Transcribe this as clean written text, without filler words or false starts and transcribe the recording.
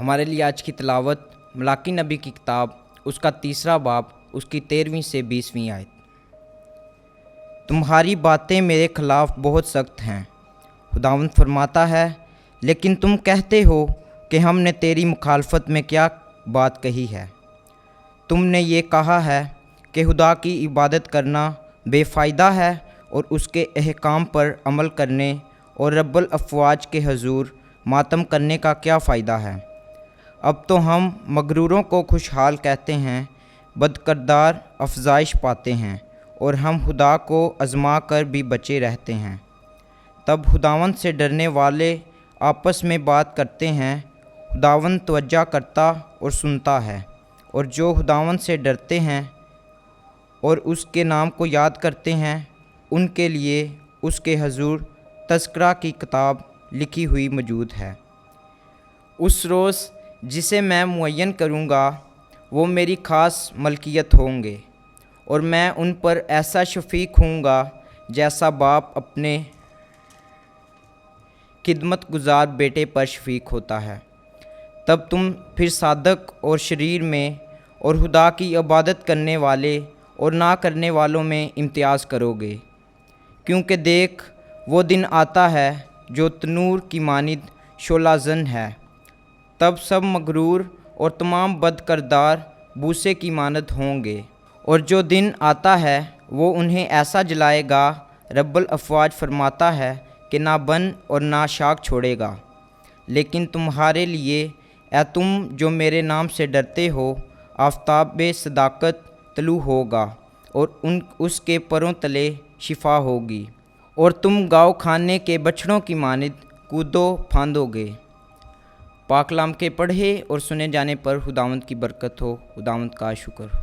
हमारे लिए आज की तिलावत मलाकी नबी की किताब उसका 3 बाब उसकी 13वीं से 20वीं आयत। तुम्हारी बातें मेरे ख़िलाफ़ बहुत सख्त हैं, खुदावंद फरमाता है, लेकिन तुम कहते हो कि हमने तेरी मुखालफत में क्या बात कही है। तुमने ये कहा है कि खुदा की इबादत करना बेफ़ायदा है और उसके अहकाम पर अमल करने और रब्बुल अफ़वाज के हजूर मातम करने का क्या फ़ायदा है। अब तो हम मगरूरों को खुशहाल कहते हैं, बदकरदार अफजाइश पाते हैं और हम खुदा को आज़मा कर भी बचे रहते हैं। तब खुदावंद से डरने वाले आपस में बात करते हैं, खुदावंद तवज्जो करता और सुनता है। और जो खुदावंद से डरते हैं और उसके नाम को याद करते हैं, उनके लिए उसके हजूर तज़किरा की किताब लिखी हुई मौजूद है। उस रोज़ जिसे मैं मुअय्यन करूँगा वो मेरी ख़ास मलकियत होंगे और मैं उन पर ऐसा शफ़ीक होऊंगा जैसा बाप अपने खिदमत गुजार बेटे पर शफ़ीक होता है। तब तुम फिर सादक और शरीर में और खुदा की इबादत करने वाले और ना करने वालों में इम्तियाज़ करोगे, क्योंकि देख वो दिन आता है जो तनूर की मानिद शोलाज़न है। तब सब मगरूर और तमाम बदकरदार बूसे की मानद होंगे, और जो दिन आता है वो उन्हें ऐसा जलाएगा, रब्बुल अफ़वाज फरमाता है, कि ना बन और ना शाख छोड़ेगा। लेकिन तुम्हारे लिए ऐ तुम जो मेरे नाम से डरते हो, आफ़ताब सदाकत तलू होगा और उसके परों तले शिफा होगी, और तुम गाँव खाने के बछड़ों की मानिद कूदो फांदोगे। पाकलाम के पढ़े और सुने जाने पर खुदावंद की बरकत हो। खुदावंद का शुक्र हो।